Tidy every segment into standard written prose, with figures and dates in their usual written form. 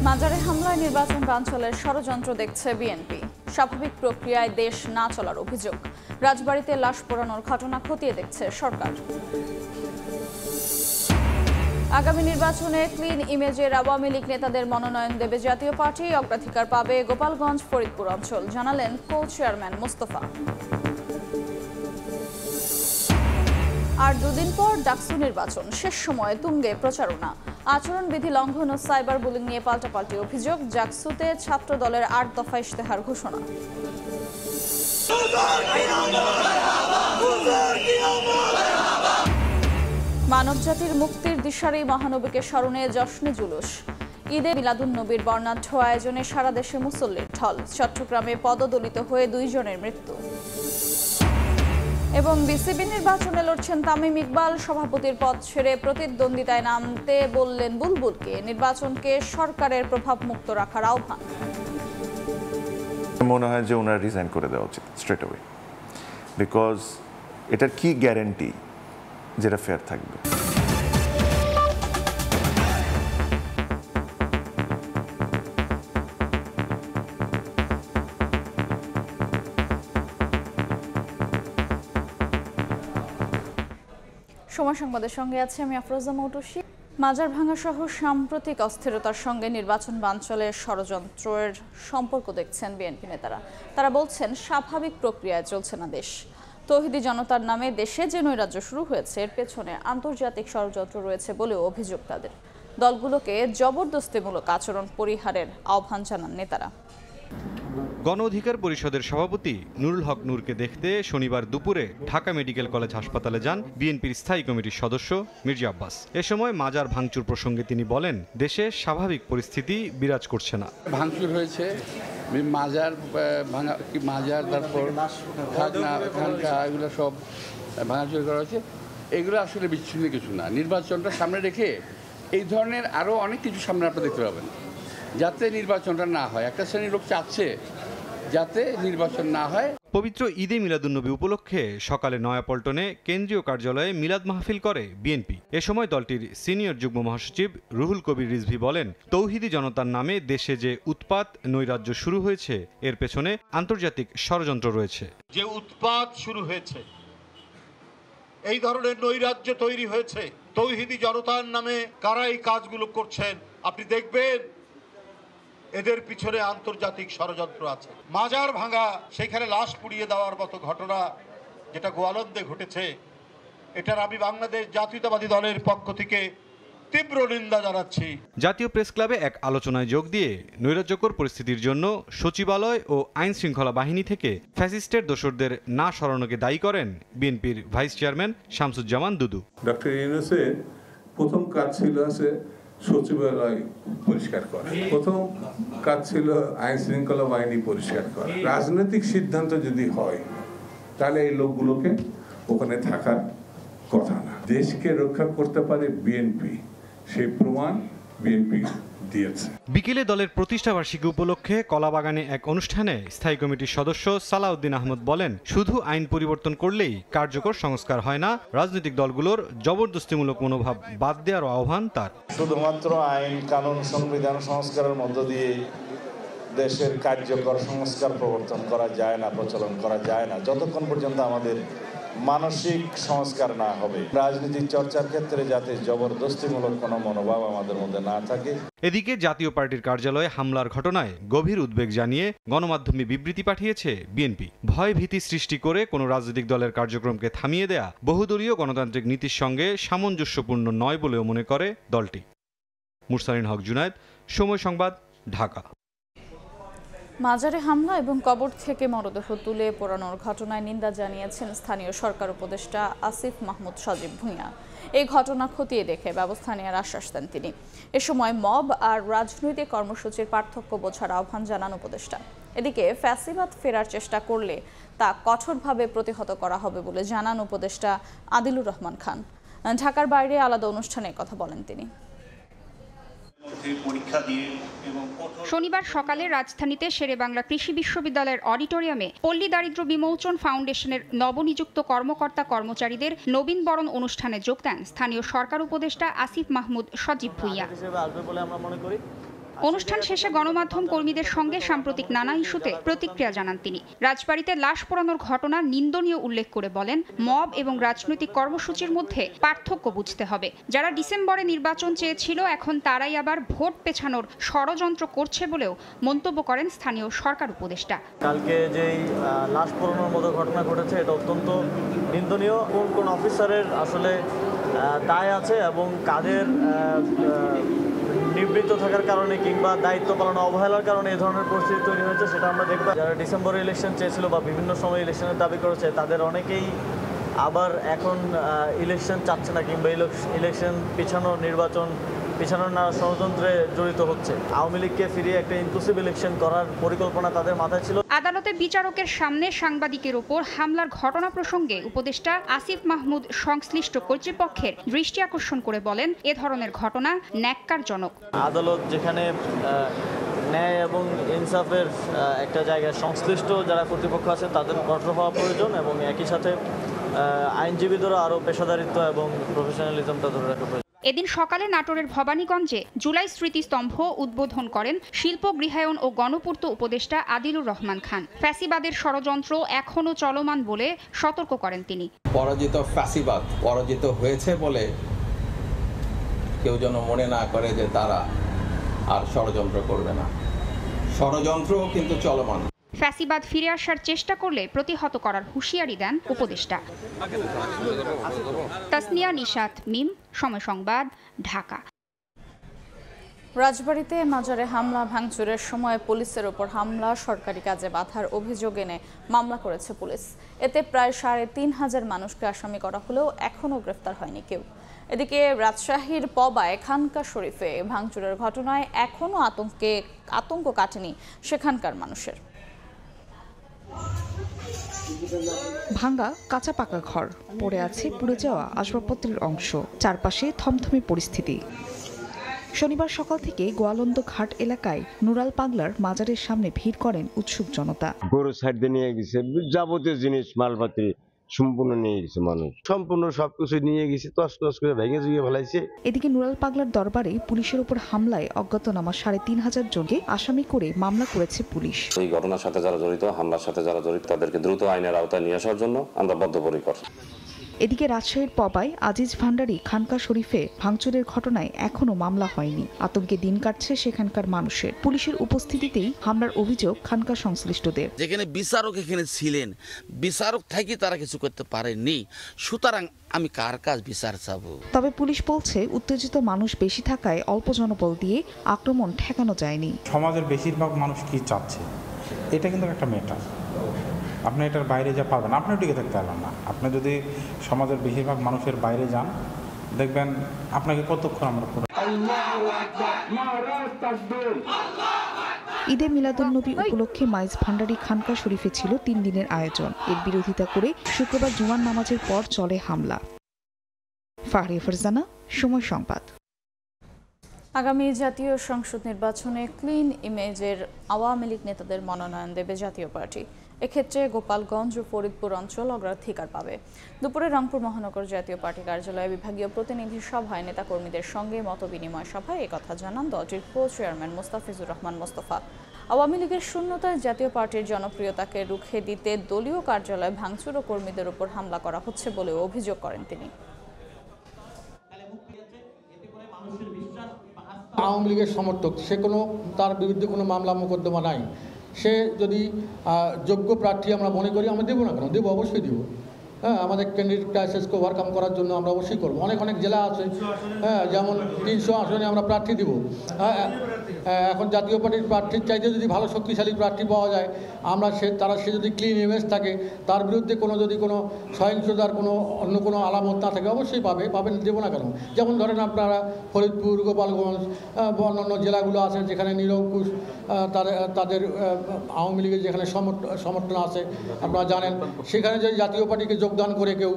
মাজারে হামলায় নির্বাচন বানচালের ষড়যন্ত্র দেখছে বিএনপি। স্বাভাবিক প্রক্রিয়ায় দেশ না চলার অভিযোগ। রাজবাড়ীতে লাশ পোড়ানোর ঘটনা খতিয়ে দেখছে সরকার। আগামী নির্বাচনে ক্লিন ইমেজের আওয়ামী লীগ নেতাদের মনোনয়ন দেবে জাতীয় পার্টি। অগ্রাধিকার পাবে গোপালগঞ্জ, ফরিদপুর অঞ্চল, জানালেন কো চেয়ারম্যান মোস্তফা। আর দুদিন পর ডাকসু নির্বাচন, শেষ সময়ে তুঙ্গে প্রচারণা। আচরণবিধি লঙ্ঘন ও সাইবার বুলিং নিয়ে পাল্টাপাল্টি অভিযোগ। ডাকসুতে ছাত্র দলের ৮ দফা ইশতেহার ঘোষণা। মানবজাতির মুক্তির দিশারি মহানবীকে স্মরণে জশ্নে জুলুস। ঈদে মিলাদুন্নবীর বর্ণাঢ্য আয়োজনে সারা দেশে মুসল্লির ঢল। চট্টগ্রামে পদদলিত হয়ে 2 জনের মৃত্যু। এবং বিসিবি নির্বাচনে লড়ছেন তামিম ইকবাল। সভাপতির পদ ছেড়ে প্রতিদ্বন্দ্বিতায় নামতে বললেন বুলবুলকে। নির্বাচনকে সরকারের প্রভাব মুক্ত রাখার আহ্বান। মনে হয় যে ওনার রিজাইন করে দেওয়া উচিত স্ট্রেট অ্যাওয়ে, বিকজ এটার কি গ্যারান্টি যেটা ফেয়ার থাকবে। সময় সংবাদের সঙ্গে আছে আমি আফরোজা মৌটুসী। মাজার ভাঙা সহ সাম্প্রতিক অস্থিরতার সঙ্গে নির্বাচন বানচালের ষড়যন্ত্রের সম্পর্ক দেখছেন বিএনপি নেতারা। তারা বলছেন স্বাভাবিক প্রক্রিয়ায় চলছে না দেশ। তৌহিদি জনতার নামে দেশে যে নৈরাজ্য শুরু হয়েছে এর পেছনে আন্তর্জাতিক ষড়যন্ত্র রয়েছে বলেও অভিযোগ তাদের। দলগুলোকে জবরদস্তিমূলক আচরণ পরিহারের আহ্বান জানান নেতারা। গণ অধিকার পরিষদের সভাপতি নুরুল হক নূরকে দেখতে শনিবার দুপুরে ঢাকা মেডিকেল কলেজ হাসপাতালে যান বিএনপির স্থায়ী কমিটির সদস্য মির্জা আব্বাস। এ সময় মাজার ভাঙচুর প্রসঙ্গে তিনি বলেন, দেশে স্বাভাবিক পরিস্থিতি বিরাজ করছে না। ভাঙচুর হয়েছে, মাজার ভাঙা, মাজার তারপর খানকা এগুলো সব ভাঙাচুরি করা হয়েছে। এগুলো আসলে বিচ্ছিন্ন কিছু না। নির্বাচনটা সামনে রেখে এই ধরনের আরও অনেক কিছু সামনে আপনারা দেখতে পাবেন, যাতে নির্বাচনটা না হয়। একটা শ্রেণীর লোক চাচ্ছে যাতে নির্বাচন না হয়। পবিত্র ঈদে মিলাদুন্নবী উপলক্ষে সকালে নয়াপল্টনে কেন্দ্রীয় কার্যালয়ে মিলাদ মাহফিল করে বিএনপি। এ সময় দলটির সিনিয়র যুগ্ম মহাসচিব রুহুল কবির রিজভী বলেন, তৌহিদি জনতার নামে দেশে যে উৎপাত নৈরাজ্য শুরু হয়েছে এর পেছনে আন্তর্জাতিক ষড়যন্ত্র রয়েছে। যে উৎপাত শুরু হয়েছে, এই ধরনের নৈরাজ্য তৈরি হয়েছে, তৌহিদি জনতার নামে কারা এই কাজগুলো করছেন আপনি দেখবেন এদের পিছনে আন্তর্জাতিক ষড়যন্ত্র আছে। মাজার ভাঙা, সেখানে লাশ পুড়িয়ে দেওয়ার মতো ঘটনা যেটা গোয়ালন্দে ঘটেছে, এটার আমি বাংলাদেশ জাতীয়তাবাদী দলের পক্ষ থেকে তীব্র নিন্দা জানাচ্ছি। জাতীয় প্রেস ক্লাবে এক আলোচনায় যোগ দিয়ে নৈরাজ্যকর পরিস্থিতির জন্য সচিবালয় ও আইন শৃঙ্খলা বাহিনী থেকে ফ্যাসিস্টের দোসরদের না সরানোকে দায়ী করেন বিএনপির ভাইস চেয়ারম্যান শামসুজ্জামান দুদু। ডক্টর ইউনূসের প্রথম কাজ ছিল সচিবালয় পরিষ্কার করা, প্রথম কাজ ছিল আইন শৃঙ্খলা বাহিনী পরিষ্কার করা। রাজনৈতিক সিদ্ধান্ত যদি হয় তাহলে এই লোকগুলোকে ওখানে থাকার কথা না। দেশকে রক্ষা করতে পারে বিএনপি, সেই প্রমাণ বিএনপি দিয়েছে। বিকেলে দলের প্রতিষ্ঠাবার্ষিকী উপলক্ষে কলাবাগানে এক অনুষ্ঠানে স্থায়ী কমিটির সদস্য সালাউদ্দিন আহমদ বলেন, শুধু আইন পরিবর্তন করলেই কার্যকর সংস্কার হয় না। রাজনৈতিক দলগুলোর জবরদস্তিমূলক মনোভাব বাদ দেওয়ার আহ্বান তার। শুধুমাত্র আইন কানুন সংবিধান সংস্কারের মধ্য দিয়ে দেশের কার্যকর সংস্কার প্রবর্তন করা যায় না, প্রচলন করা যায় না, যতক্ষণ পর্যন্ত আমাদের মানসিক সংস্কার না হবে। রাজনীতির চর্চার ক্ষেত্রে যাতে জবরদস্তিমূলক কোনো মনোভাব আমাদের মধ্যে না থাকে। এদিকে জাতীয় পার্টির কার্যালয়ে হামলার ঘটনায় গভীর উদ্বেগ জানিয়ে গণমাধ্যমে বিবৃতি পাঠিয়েছে বিএনপি। ভয় ভীতি সৃষ্টি করে কোনো রাজনৈতিক দলের কার্যক্রমকে থামিয়ে দেয়া বহুদলীয় গণতান্ত্রিক নীতির সঙ্গে সামঞ্জস্যপূর্ণ নয় বলেও মনে করে দলটি। মুরসালিন হক জুনায়েদ, সময় সংবাদ, ঢাকা। মাজারে হামলা এবং কবর থেকে মরদেহ তুলে পোড়ানোর ঘটনায় নিন্দা জানিয়েছেন স্থানীয় সরকার উপদেষ্টা আসিফ মাহমুদ সজীব ভূঁইয়া। এই ঘটনা খতিয়ে দেখে ব্যবস্থা নেওয়ার আশ্বাস দেন তিনি। এ সময় মব আর রাজনৈতিক কর্মসূচির পার্থক্য বোঝার আহ্বান জানান উপদেষ্টা। এদিকে ফ্যাসিবাদ ফেরার চেষ্টা করলে তা কঠোরভাবে প্রতিহত করা হবে বলে জানান উপদেষ্টা আদিলুর রহমান খান। ঢাকার বাইরে আলাদা অনুষ্ঠানে কথা বলেন তিনি। শনিবার সকালে রাজধানীতে শেরেবাংলা কৃষি বিশ্ববিদ্যালয়ের অডিটোরিয়ামে পল্লী দারিদ্র্য বিমোচন ফাউন্ডেশনের নবনিযুক্ত কর্মকর্তা কর্মচারীদের নবীন বরণ অনুষ্ঠানে যোগ দেন স্থানীয় সরকার উপদেষ্টা আসিফ মাহমুদ সজীব ভূঁইয়া। অনুষ্ঠান শেষে গণমাধ্যম কর্মীদের সঙ্গে সাম্প্রতিক নানা ইস্যুতে প্রতিক্রিয়া জানান তিনি। রাজবাড়ীতে লাশ পোড়ানোর ঘটনা নিন্দনীয় উল্লেখ করে বলেন, মব এবং রাজনৈতিক কর্মসূচির মধ্যে পার্থক্য বুঝতে হবে। যারা ডিসেম্বরে নির্বাচন চেয়েছিল এখন তারাই আবার ভোট পেছানোর ষড়যন্ত্র করছে বলেও মন্তব্য করেন স্থানীয় সরকার উপদেষ্টা। কালকে যেই লাশ পোড়ানোর মতো ঘটনা ঘটেছে এটা অত্যন্ত নিন্দনীয়। কোন অফিসারের আসলে দায় আছে এবং কাদের নিবৃত্ত থাকার কারণে কিংবা দায়িত্ব পালনে অবহেলার কারণে এই ধরনের পরিস্থিতি তৈরি হয়েছে সেটা আমরা দেখব। যারা ডিসেম্বরে ইলেকশন চেয়েছিল বা বিভিন্ন সময় ইলেকশনের দাবি করেছে তাদের অনেকেই আবার এখন ইলেকশন চাচ্ছে না কিংবা ইলেকশন পিছানোর নির্বাচন পিছানোর না ষড়যন্ত্রে জড়িত হচ্ছে। আওয়ামী লীগকে ফিরিয়ে একটা ইনক্লুসিভ ইলেকশন করার পরিকল্পনা তাদের মাথায় ছিল। আদালতে বিচারকের সামনে সাংবাদিকের ওপর হামলার ঘটনা প্রসঙ্গে উপদেষ্টা আসিফ মাহমুদ সংশ্লিষ্ট কর্তৃপক্ষের দৃষ্টি আকর্ষণ করে বলেন, এ ধরনের ঘটনা ন্যাক্কারজনক। আদালত যেখানে ন্যায় এবং ইনসাফের একটা জায়গায় সংশ্লিষ্ট যারা কর্তৃপক্ষ আছে তাদের কঠোর হওয়া প্রয়োজন এবং একই সাথে আইনজীবীদেরও আরও পেশাদারিত্ব এবং প্রফেশনালিজমটা ধরে রাখা প্রয়োজন। এদিন সকালে নাটোরের ভবানীগঞ্জে জুলাই স্মৃতিস্তম্ভ উদ্বোধন করেন শিল্প, গৃহায়ন ও গণপূর্ত উপদেষ্টা আদিলুর রহমান খান। ফ্যাসিবাদের ষড়যন্ত্র এখনও চলমান বলে সতর্ক করেন তিনি। পরাজিত ফ্যাসিবাদ পরাজিত হয়েছে বলে কেউ যেন মনে না করে যে তারা আর ষড়যন্ত্র করবে না। ষড়যন্ত্র কিন্তু চলমান। ফ্যাসিবাদ ফিরে আসার চেষ্টা করলে প্রতিহত করার হুঁশিয়ারি দেন উপদেষ্টা। তাসনিয়া নিশাত, মিম, সময় সংবাদ, ঢাকা। রাজবাড়ীতে মাজারে হামলা ভাঙচুরের সময় পুলিশের ওপর হামলা, সরকারি কাজে বাধার অভিযোগ এনে মামলা করেছে পুলিশ। এতে প্রায় ৩৫০০ মানুষকে আসামি করা হলেও এখনও গ্রেফতার হয়নি কেউ। এদিকে রাজশাহীর পবায় খানকা শরীফে ভাঙচুরের ঘটনায় এখনও আতঙ্ক কাটেনি সেখানকার মানুষের। ভাঙ্গা কাঁচা পাকা ঘর, পড়ে আছে পুড়ে যাওয়া আসবাবপত্রের অংশ, চারপাশে থমথমে পরিস্থিতি। শনিবার সকাল থেকে গোয়ালন্দ ঘাট এলাকায় নুরাল পাগলার মাজারের সামনে ভিড় করেন উৎসুক জনতা। গরু সাইড দিয়ে নিয়ে গেছে, যাবতীয় জিনিস মালপাতি সম্পূর্ণ নিয়ে গেছে, মানুষ সম্পূর্ণ সবকিছু নিয়ে গেছে, তস করে ভেঙে জুয়ে ফেলাইছে। এদিকে নুরাল পাগলার দরবারে পুলিশের উপর হামলায় অজ্ঞাতনামা ৩৫০০ জনকে আসামি করে মামলা করেছে পুলিশ। এই ঘটনার সাথে যারা জড়িত, হামলার সাথে যারা জড়িত, তাদেরকে দ্রুত আইনের আওতায় নিয়ে আসার জন্য আমরা বদ্ধপরিকর। এদিকে রাজশাহীর পবায় আজিজ ভান্ডারী খানকা শরীফে ভাঙচুরের ঘটনায় এখনো মামলা হয়নি। আতঙ্কে দিন কাটছে সেখানকার মানুষের। পুলিশের উপস্থিতিতেই হামলার অভিযোগ খানকা সংশ্লিষ্টদের। যেখানে বিচারক এখানে ছিলেন, বিচারক থেকে তারা কিছু করতে পারেননি, সুতরাং আমি কার কাজ বিচার চাবো। তবে পুলিশ বলছে উত্তেজিত মানুষ বেশি থাকায় অল্প জনবল দিয়ে আক্রমণ ঠেকানো যায়নি। সমাজের বেশিরভাগ মানুষ কি চাচ্ছে এটা কিন্তু একটা মেটার। আপনি এটার বাইরে যা পারবেন, আপনিও টিকে থাকতে পারবেন না। আপনি যদি সমাজের বেশিরভাগ মানুষের বাইরে যান, দেখবেন আপনাকে কতক্ষণ আমরা। ঈদে মিলাদুন্নবী উপলক্ষে মাইজ ভান্ডারী খানকা শরীফে ছিল ৩ দিনের আয়োজন। এর বিরোধিতা করে শুক্রবার জুমার নামাজের পর চলে হামলা। ফাহরিয়া ফারজানা, সময় সংবাদ। আগামী জাতীয় সংসদ নির্বাচনে ক্লিন ইমেজের আওয়ামী লীগ নেতাদের মনোনয়ন দেবে জাতীয় পার্টি। এক্ষেত্রে গোপালগঞ্জ ও ফরিদপুর অঞ্চল অগ্রাধিকার পাবে। দুপুরে রংপুর মহানগর জাতীয় পার্টি কার্যালয়ে বিভাগীয় প্রতিনিধি সভায় নেতাকর্মীদের সঙ্গে মতবিনিময় সভায় একথা জানান দলটির কো চেয়ারম্যান মোস্তাফিজুর রহমান মোস্তফা। আওয়ামী লীগের শূন্যতায় জাতীয় পার্টির জনপ্রিয়তাকে রুখে দিতে দলীয় কার্যালয়ে ভাঙচুর ও কর্মীদের উপর হামলা করা হচ্ছে বলেও অভিযোগ করেন তিনি। আওয়ামী লীগের সমর্থক, সে কোনো তার বিরুদ্ধে কোনো মামলা মোকদ্দমা নাই। সে যদি যোগ্য প্রার্থী আমরা মনে করি, আমরা দেবো না কেন? দেবো, অবশ্যই দেবো। হ্যাঁ, আমাদের ক্যান্ডিডেট ক্রাইসিসকে ওভারকাম করার জন্য আমরা অবশ্যই করবো। অনেক জেলা আছে, হ্যাঁ, যেমন ৩০০ আসনে আমরা প্রার্থী দিব। এখন জাতীয় পার্টির প্রার্থীর চাইতে যদি ভালো শক্তিশালী প্রার্থী পাওয়া যায়, আমরা সে যদি ক্লিন ইমেজ থাকে, তার বিরুদ্ধে যদি কোনো সহিংসতার অন্য কোনো আলামত না থাকে, অবশ্যই পাবেন, দেবো না কেন? যেমন ধরেন আপনারা ফরিদপুর, গোপালগঞ্জ, অন্যান্য জেলাগুলো আছে যেখানে নিরঙ্কুশ তাদের আওয়ামী লীগের যেখানে সমর্থন আছে, আপনারা জানেন, সেখানে যদি জাতীয় পার্টিকে যোগদান করে কেউ,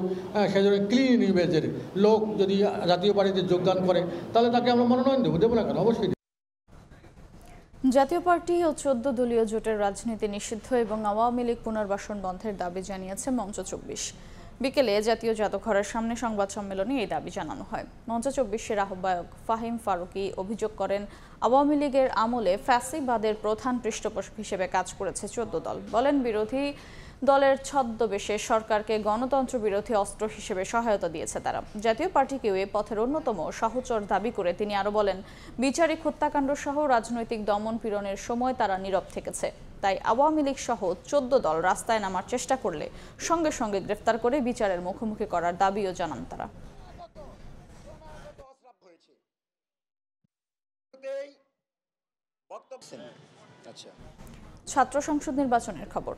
সে যদি ক্লিন ইমেজের লোক যদি জাতীয় পার্টিতে যোগদান করে, তাহলে তাকে আমরা মনোনয়ন দেবো না কেন? অবশ্যই। জাতীয় পার্টি ও 14 দলীয় জোটের রাজনীতি নিষিদ্ধ এবং আওয়ামী লীগ পুনর্বাসন বন্ধের দাবি জানিয়েছে মঞ্চ 24। বিকেলে জাতীয় জাদুঘরের সামনে সংবাদ সম্মেলনে এই দাবি জানানো হয়। মঞ্চ ২৪-এর আহ্বায়ক ফাহিম ফারুকী অভিযোগ করেন, আওয়ামী লীগের আমলে ফ্যাসিবাদের প্রধান পৃষ্ঠপোষক হিসেবে কাজ করেছে ১৪ দল। বলেন, বিরোধী দলের ছদ্মবেশে সরকারকে গণতন্ত্র বিরোধী অস্ত্র হিসেবে সহায়তা দিয়েছে তারা। জাতীয় পার্টিকেও এ পথের অন্যতম সহচর দাবি করে তিনি আরও বলেন, বিচারিক হত্যাকাণ্ড সহ রাজনৈতিক দমন পীড়নের সময় তারা নীরব থেকেছে। তাই আওয়ামী লীগ সহ ১৪ দল রাস্তায় নামার চেষ্টা করলে সঙ্গে সঙ্গে গ্রেফতার করে বিচারের মুখোমুখি করার দাবিও জানান তারা। ছাত্র সংসদ নির্বাচনের খবর।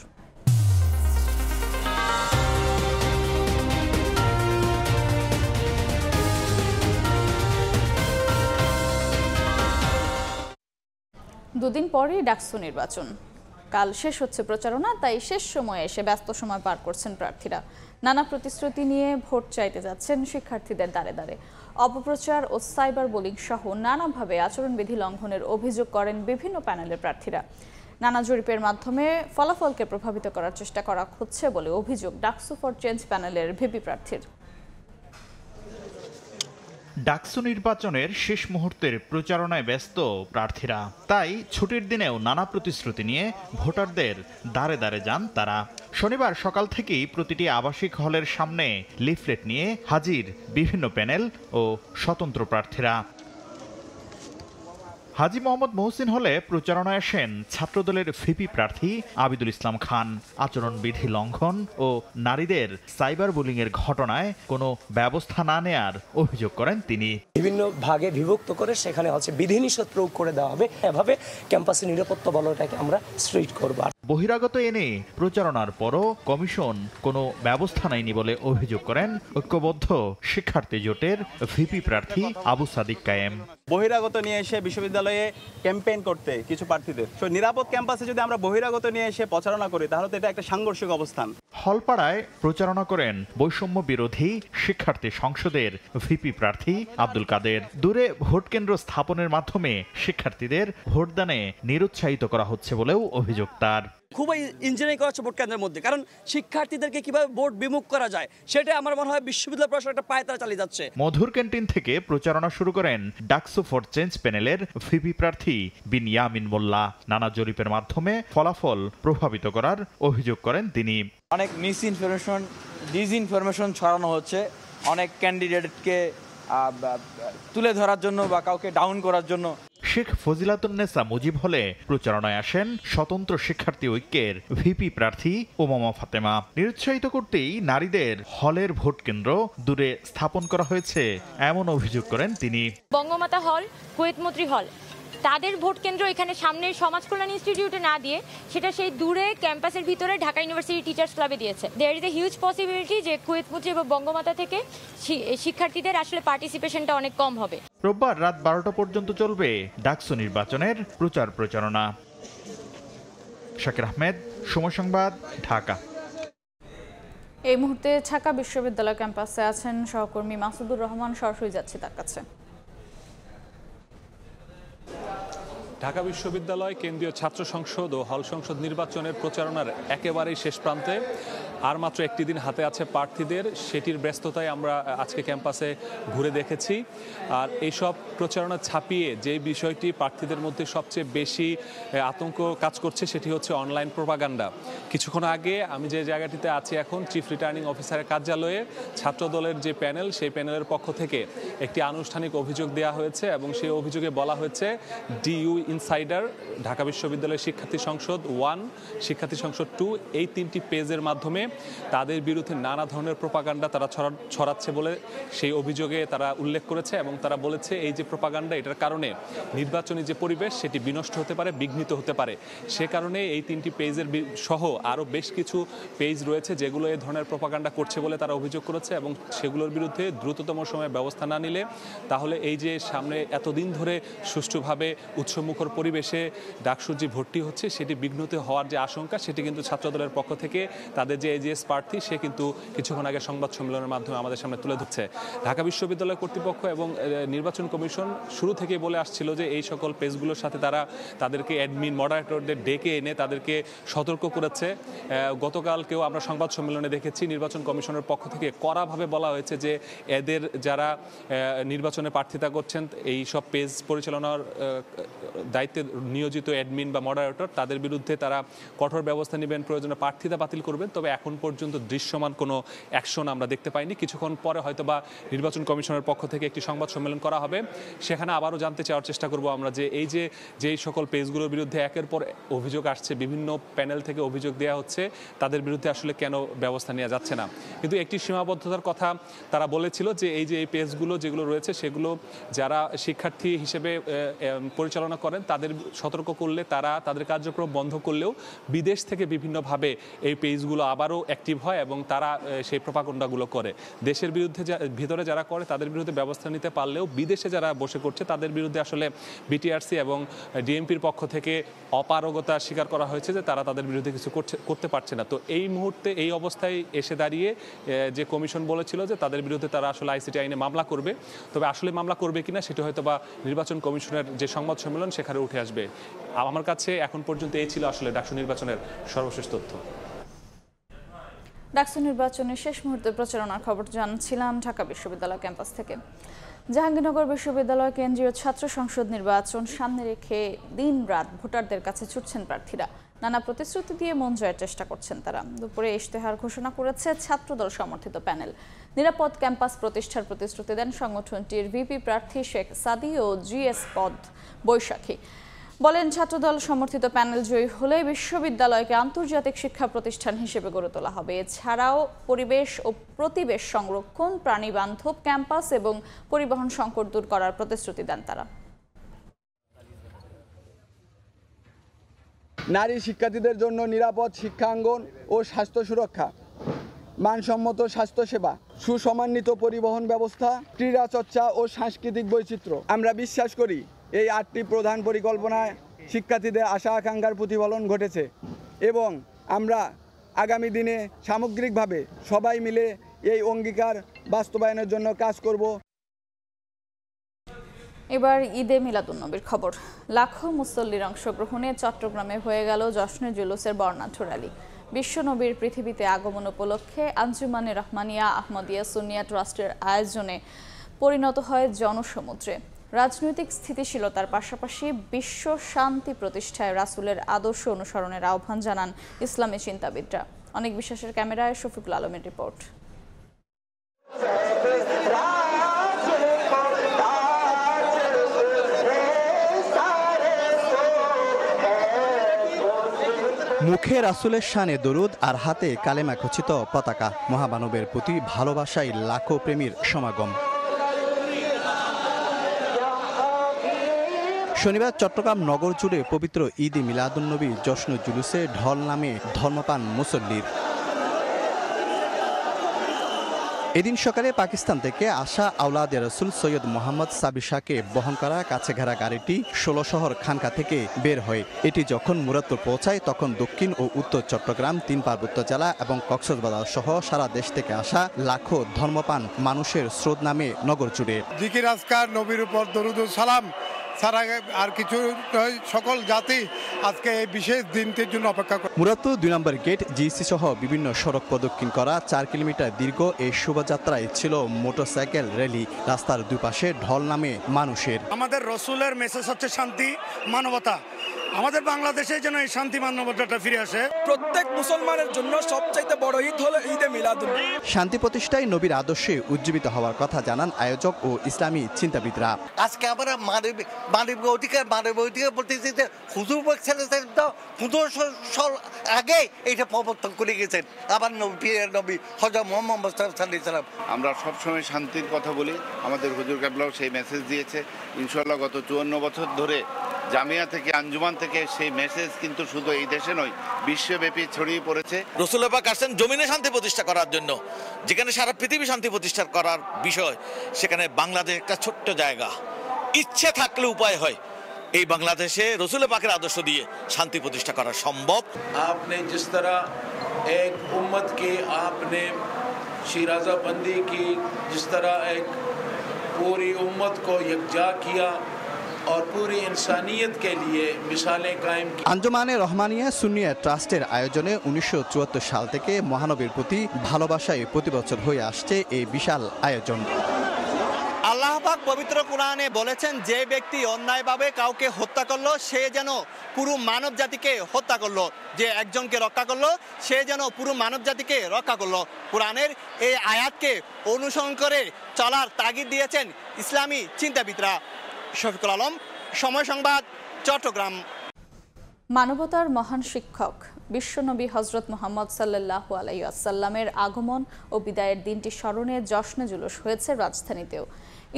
দুদিন পরেই ডাকসু নির্বাচন। কাল শেষ হচ্ছে প্রচারণা, তাই শেষ সময়ে এসে ব্যস্ত সময় পার করছেন প্রার্থীরা। নানা প্রতিশ্রুতি নিয়ে ভোট চাইতে যাচ্ছেন শিক্ষার্থীদের দ্বারে দ্বারে। অপপ্রচার ও সাইবার বুলিং সহ নানাভাবে আচরণবিধি লঙ্ঘনের অভিযোগ করেন বিভিন্ন প্যানেলের প্রার্থীরা। নানা জরিপের মাধ্যমে ফলাফলকে প্রভাবিত করার চেষ্টা করা হচ্ছে বলে অভিযোগ ডাকসু ফর চেঞ্জ প্যানেলের ভিপি প্রার্থীর। ডাকসু নির্বাচনের শেষ মুহূর্তের প্রচারণায় ব্যস্ত প্রার্থীরা, তাই ছুটির দিনেও নানা প্রতিশ্রুতি নিয়ে ভোটারদের দ্বারে দ্বারে যান তারা। শনিবার সকাল থেকেই প্রতিটি আবাসিক হলের সামনে লিফলেট নিয়ে হাজির বিভিন্ন প্যানেল ও স্বতন্ত্র প্রার্থীরা। হাজী মোহাম্মদ মহসিন হলে প্রচারণায় আসেন ছাত্রদলের ভিপি প্রার্থী আবিদুল ইসলাম খান। আচরণবিধি লঙ্ঘন ও নারীদের সাইবার বুলিংয়ের ঘটনায় কোনো ব্যবস্থা না নেয়ার অভিযোগ করেন তিনি। বিভিন্ন ভাগে বিভক্ত করে সেখানে বিধিনিষেধ প্রয়োগ করে দেওয়া হবে, এভাবে ক্যাম্পাসে নিরাপত্তা বলয়টাকে আমরা স্ট্রিক্ট করব। বহিরাগত এনে প্রচারণার পরও কমিশন কোনো ব্যবস্থা নেয়নি বলে অভিযোগ করেন ঐক্যবদ্ধ শিক্ষার্থী জোটের ভিপি প্রার্থী আবু সাদিক কায়েম। বহিরাগত নিয়ে এসে বিশ্ববিদ্যালয়ে ক্যাম্পেইন করতে কিছু প্রার্থীদের নিরাপদ ক্যাম্পাসে যদি আমরা বহিরাগত নিয়ে এসে প্রচারণা করি তাহলে তো এটা একটা সাংঘর্ষিক অবস্থান। হলপাড়ায় প্রচারণা করেন বৈষম্য বিরোধী শিক্ষার্থী সংসদের ভিপি প্রার্থী আব্দুল কাদের। দূরে ভোট কেন্দ্র স্থাপনের মাধ্যমে শিক্ষার্থীদের ভোটদানে নিরুৎসাহিত করা হচ্ছে বলেও অভিযোগ তার। খুবই ইঞ্জিনিয়ারিং করা হচ্ছে ভোট কেন্দ্রের মধ্যে, কারণ শিক্ষার্থীদেরকে কিভাবে ভোট বিমুখ করা যায় সেটা আমার মনে হয় বিশ্ববিদ্যালয় প্রশাসন একটা পায়ে তারা চালিয়ে যাচ্ছে। মধুর ক্যান্টিন থেকে প্রচারণা শুরু করেন ডাকসু ফর চেঞ্জ প্যানেলের ভিপি প্রার্থী বিন ইয়ামিন মোল্লা। নানা জরিপের মাধ্যমে ফলাফল প্রভাবিত করার অভিযোগ করেন তিনি। অনেক মিস ইনফরমেশন, ডিসইনফরমেশন ছড়ানো হচ্ছে অনেক ক্যান্ডিডেটকে তুলে ধরার জন্য বা কাউকে ডাউন করার জন্য। শেখ ফজিলাতুন্নেসা মুজিব হলে প্রচারণায় আসেন স্বতন্ত্র শিক্ষার্থী ঐক্যের ভিপি প্রার্থী ওমামা ফাতেমা। নিরুৎসাহিত করতেই নারীদের হলের ভোট কেন্দ্র দূরে স্থাপন করা হয়েছে এমন অভিযোগ করেন তিনি। বঙ্গমাতা হল, কুয়েত মৈত্রী হল, তাদের ভোট কেন্দ্র এখানে সামনের সমাজ কল্যাণ ইনস্টিটিউটে না দিয়ে সেটা সেই দূরে ক্যাম্পাসের ভিতরে ঢাকা ইউনিভার্সিটি টিচার্স ক্লাবে দিয়েছে। There is a huge possibility যে কুয়েত মৈত্রী এবং বঙ্গমাতা থেকে শিক্ষার্থীদের আসলে পার্টিসিপেশনটা অনেক কম হবে। রোববার রাত 12টা পর্যন্ত চলবে ডাকসু নির্বাচনের প্রচারণা। শাকির আহমেদ, সময় সংবাদ, ঢাকা। এই মুহূর্তে ঢাকা বিশ্ববিদ্যালয় ক্যাম্পাসে আছেন সহকর্মী মাসুদুর রহমান, সরাসরি যাচ্ছি তার কাছে। ঢাকা বিশ্ববিদ্যালয় কেন্দ্রীয় ছাত্র সংসদ ও হল সংসদ নির্বাচনের প্রচারণার একেবারেই শেষ প্রান্তে। আর মাত্র একটি দিন হাতে আছে প্রার্থীদের, সেটির ব্যস্ততায় আমরা আজকে ক্যাম্পাসে ঘুরে দেখেছি। আর এইসব প্রচারণা ছাপিয়ে যে বিষয়টি প্রার্থীদের মধ্যে সবচেয়ে বেশি আতঙ্ক কাজ করছে সেটি হচ্ছে অনলাইন প্রোপাগান্ডা। কিছুক্ষণ আগে আমি যে জায়গাটিতে আছি এখন, চিফ রিটার্নিং অফিসারের কার্যালয়ে ছাত্রদলের যে প্যানেল, সেই প্যানেলের পক্ষ থেকে একটি আনুষ্ঠানিক অভিযোগ দেওয়া হয়েছে এবং সেই অভিযোগে বলা হয়েছে ডিইউ ইনসাইডার, ঢাকা বিশ্ববিদ্যালয়ের শিক্ষার্থী সংসদ 1, শিক্ষার্থী সংসদ 2, এই 3টি পেজের মাধ্যমে তাদের বিরুদ্ধে নানা ধরনের প্রোপাগান্ডা তারা ছড়াচ্ছে বলে সেই অভিযোগে তারা উল্লেখ করেছে। এবং তারা বলেছে এই যে প্রোপাগান্ডা, এটার কারণে নির্বাচনী যে পরিবেশ সেটি বিনষ্ট হতে পারে, বিঘ্নিত হতে পারে। সে কারণে এই 3টি পেজের সহ আরও বেশ কিছু পেজ রয়েছে যেগুলো এই ধরনের প্রোপাগান্ডা করছে বলে তারা অভিযোগ করেছে। এবং সেগুলোর বিরুদ্ধে দ্রুততম সময়ে ব্যবস্থা না নিলে তাহলে এই যে সামনে এতদিন ধরে সুষ্ঠুভাবে উৎসমুখর পরিবেশে ডাকসুর যে ভর্তি হচ্ছে সেটি বিঘ্নিত হওয়ার যে আশঙ্কা, সেটি কিন্তু ছাত্রদলের পক্ষ থেকে তাদের যে এজিএস প্রার্থী সে কিন্তু কিছুক্ষণ আগে সংবাদ সম্মেলনের মাধ্যমে আমাদের সামনে তুলে ধরছে। ঢাকা বিশ্ববিদ্যালয় কর্তৃপক্ষ এবং নির্বাচন কমিশন শুরু থেকেই বলে আসছিল যে এই সকল পেজগুলোর সাথে তারা তাদেরকে অ্যাডমিন মডারেটরদের ডেকে এনে তাদেরকে সতর্ক করেছে। গতকালকেও আমরা সংবাদ সম্মেলনে দেখেছি নির্বাচন কমিশনের পক্ষ থেকে কড়াভাবে বলা হয়েছে যে এদের যারা নির্বাচনে প্রার্থিতা করছেন এই সব পেজ পরিচালনার দায়িত্বে নিয়োজিত অ্যাডমিন বা মডারেটর তাদের বিরুদ্ধে তারা কঠোর ব্যবস্থা নেবেন, প্রয়োজনে প্রার্থিতা বাতিল করবেন। তবে এখন পর্যন্ত দৃশ্যমান কোনো অ্যাকশন আমরা দেখতে পাইনি। কিছুক্ষণ পরে হয়তো বা নির্বাচন কমিশনের পক্ষ থেকে একটি সংবাদ সম্মেলন করা হবে, সেখানে আবারও জানতে চাওয়ার চেষ্টা করব আমরা যে এই যে যেই সকল পেজগুলোর বিরুদ্ধে একের পর অভিযোগ আসছে, বিভিন্ন প্যানেল থেকে অভিযোগ দেওয়া হচ্ছে, তাদের বিরুদ্ধে আসলে কেন ব্যবস্থা নেওয়া যাচ্ছে না। কিন্তু একটি সীমাবদ্ধতার কথা তারা বলেছিল যে এই যে এই পেজগুলো যেগুলো রয়েছে সেগুলো যারা শিক্ষার্থী হিসেবে পরিচালনা করেন তাদের সতর্ক করলে তারা তাদের কার্যক্রম বন্ধ করলেও বিদেশ থেকে বিভিন্নভাবে এই পেজগুলো আবারও অ্যাক্টিভ হয় এবং তারা সেই প্রপাগান্ডাগুলো করে। দেশের বিরুদ্ধে ভিতরে যারা করে তাদের বিরুদ্ধে ব্যবস্থা নিতে পারলেও বিদেশে যারা বসে করছে তাদের বিরুদ্ধে আসলে বিটিআরসি এবং ডিএমপির পক্ষ থেকে অপারগতা স্বীকার করা হয়েছে যে তারা তাদের বিরুদ্ধে কিছু করতে পারছে না। তো এই মুহূর্তে এই অবস্থায় এসে দাঁড়িয়ে যে কমিশন বলেছিল যে তাদের বিরুদ্ধে তারা আসলে আইসিটি আইনে মামলা করবে, তবে আসলে মামলা করবে কিনা সেটা হয়তো বা নির্বাচন কমিশনের যে সংবাদ সম্মেলন সেখানে উঠে আসবে। আমার কাছে এখন পর্যন্ত এই ছিল আসলে ডাকসু নির্বাচনের সর্বশেষ তথ্য। ডাকসু নির্বাচনের শেষ মুহূর্তে প্রচারণার খবর জানছিলাম ঢাকা বিশ্ববিদ্যালয় ক্যাম্পাস থেকে। জাহাঙ্গীরনগর বিশ্ববিদ্যালয় কেন্দ্রীয় ছাত্র সংসদ নির্বাচন সামনে রেখে দিন-রাত ভোটারদের কাছে ছুটছেন প্রার্থীরা। নানা প্রতিশ্রুতি দিয়ে মন জয়ের চেষ্টা করছেন তারা। দুপুরে ইশতেহার ঘোষণা করেছে ছাত্রদল সমর্থিত প্যানেল। নিরাপদ ক্যাম্পাস প্রতিষ্ঠার প্রতিশ্রুতি দেন সংগঠনটির ভিপি প্রার্থী শেখ সাদি ও জিএস পদ বৈশাখী। বলেন, ছাত্রদল সমর্থিত প্যানেল জয়ী হলে বিশ্ববিদ্যালয়কে আন্তর্জাতিক শিক্ষা প্রতিষ্ঠান হিসেবে গড়ে তোলা হবে। এছাড়াও পরিবেশ ও প্রতিবেশ সংরক্ষণ, প্রাণীবান্ধব ক্যাম্পাস এবং পরিবহন সংকট দূর করার প্রতিশ্রুতি দেন তারা। নারী শিক্ষার্থীদের জন্য নিরাপদ শিক্ষাঙ্গন ও স্বাস্থ্য সুরক্ষা, মানসম্মত স্বাস্থ্যসেবা, সুসমন্বিত পরিবহন ব্যবস্থা, ক্রীড়া চর্চা ও সাংস্কৃতিক বৈচিত্র্য। আমরা বিশ্বাস করি এই 8টি প্রধান পরিকল্পনায় শিক্ষার্থীদের আশা আকাঙ্ক্ষার প্রতিফলন ঘটেছে এবং আমরা আগামী দিনে সামগ্রিকভাবে সবাই মিলে এই অঙ্গীকার বাস্তবায়নের জন্য কাজ করব। এবার ঈদে মিলাদুন্নবীর খবর। লাখো মুসল্লির অংশগ্রহণে চট্টগ্রামে হয়ে গেল জশ্নে জুলুসের বর্ণাঢ্য র্যালি। বিশ্বনবীর পৃথিবীতে আগমন উপলক্ষে আঞ্জুমানে রহমানিয়া আহমদিয়া সুন্নিয়া ট্রাস্টের আয়োজনে পরিণত হয় জনসমুদ্রে। রাজনৈতিক স্থিতিশীলতার পাশাপাশি বিশ্ব শান্তি প্রতিষ্ঠায় রাসূলের আদর্শ অনুসরণের আহ্বান জানান ইসলামী চিন্তাবিদরা। অনেক বিশ্বাসের ক্যামেরায় শফিকুল আলমের রিপোর্ট। মুখে রাসূলের শানে দরুদ আর হাতে কালেমা খচিত পতাকা। মহামানবের প্রতি ভালোবাসায় লাখো প্রেমীর সমাগম। শনিবার চট্টগ্রাম নগর জুড়ে পবিত্র ঈদে মিলাদুন্নবী জশ্ন জুলুসে ঢল নামে ধর্মপান মুসল্লির। এদিন সকালে পাকিস্তান থেকে আসা আওলাদে রসুল সৈয়দ মোহাম্মদ সাবির শাহকে বহন করা কাছে ঘেরা গাড়িটি ১৬ শহর খানকা থেকে বের হয়। এটি যখন মুরাদপুর পৌঁছায় তখন দক্ষিণ ও উত্তর চট্টগ্রাম, ৩ পার্বত্য জেলা এবং কক্সবাজার সহ সারা দেশ থেকে আসা লাখো ধর্মপান মানুষের স্রোত নামে নগর জুড়ে। জিকির আজকার, নবীর উপর দরুদ ও সালাম ছাড়া আর কিছু সকল জাতি আজকে এই বিশেষ দিনটির জন্য অপেক্ষা করে। মুরাদপুর ২ নম্বর গেট, জিসি সহ বিভিন্ন সড়ক প্রদক্ষিণ করা ৪ কিলোমিটার দীর্ঘ এই শোভাযাত্রায় ছিল মোটরসাইকেল র্যালি। রাস্তার দুই পাশে ঢল নামে মানুষের। আমাদের রসুলের মেসেজ হচ্ছে শান্তি, মানবতা। আমাদের বাংলাদেশে যেন এই শান্তি মানবতাটা ফিরে আসে। প্রত্যেক মুসলমানের জন্য সবচাইতে বড় ঈদ হলো ঈদে মিলাদুন্নবী। শান্তি প্রতিষ্ঠায় নবীর আদর্শে উজ্জীবিত হওয়ার কথা জানান আয়োজক ও ইসলামী চিন্তাবিদরা। আজকে আমরা মানবিক অধিকার বলতেছি যে হুজুর বলছেন আগে এইটা প্রবর্তন করে গেছেন আবার নবী হযরত মুহাম্মদ সাল্লাল্লাহু আলাইহি ওয়াসাল্লাম। আমরা সবসময় শান্তির কথা বলি, আমাদের হুজুর কেবলাও সেই মেসেজ দিয়েছে। ইনশাআল্লাহ গত ৫৪ বছর ধরে জামিয়া থেকে, আঞ্জুমান থেকে সেই মেসেজ কিন্তু শুধু এই দেশে নয়, বিশ্বব্যাপী ছড়িয়ে পড়েছে। রাসূল পাক আসেন জমিনে শান্তি প্রতিষ্ঠা করার জন্য, যেখানে সারা পৃথিবী শান্তি প্রতিষ্ঠা করার বিষয়, সেখানে বাংলাদেশ একটা ছোট্ট জায়গা। ইচ্ছে থাকলে উপায় হয়, এই বাংলাদেশে রসুল পাকের আদর্শ দিয়ে শান্তি প্রতিষ্ঠা করা সম্ভব। आपने जिस तरह एक उम्मत की आपने शिराज़ाबंदी की, जिस तरह एक पूरी उम्मत को यकजा किया और पूरी इंसानियत के लिए मिसालें कायम की। আঞ্জুমানে রহমানিয়া সুন্নিয়া ট্রাস্টের আয়োজনে 1974 সাল থেকে মহানবীর প্রতি ভালোবাসায় প্রতি বছর হয়ে আসছে এই বিশাল আয়োজন। আল্লাহ পাক পবিত্র কোরআনে বলেছেন, যে ব্যক্তি অন্যায়ভাবে কাউকে হত্যা করলো সে যেন পুরো মানব জাতিকে হত্যা করলো, যে একজনকে রক্ষা করলো সে যেন পুরো মানব জাতিকে রক্ষা করলো। কোরআনের এই আয়াতকে অনুসরণ করে চলার তাগিদ দিয়েছেন ইসলামী চিন্তাবিদরা। শফিকুল আলম, সময় সংবাদ, চট্টগ্রাম। মানবতার মহান শিক্ষক বিশ্বনবী হজরত মুহাম্মদ সাল্লাল্লাহু আলাইহি ওয়াসাল্লামের আগমন ও বিদায়ের দিনটি স্মরণে জশ্নে জুলুস হয়েছে রাজধানীতেও।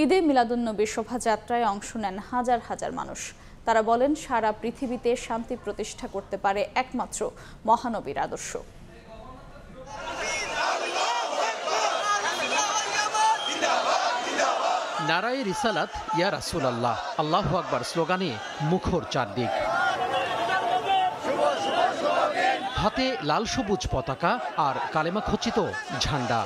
ঈদে মিলাদুন্নবী শোভাযাত্রায় অংশ নেন হাজার হাজার মানুষ। তারা বলেন, সারা পৃথিবীতে শান্তি প্রতিষ্ঠা করতে পারে একমাত্র মহানবীর আদর্শ। নারায়ে রিসালাত ইয়া রাসূলুল্লাহ, আল্লাহু আকবার স্লোগানে মুখর চারদিক। হাতে লাল সবুজ পতাকা আর কালেমা খচিত ঝান্ডা।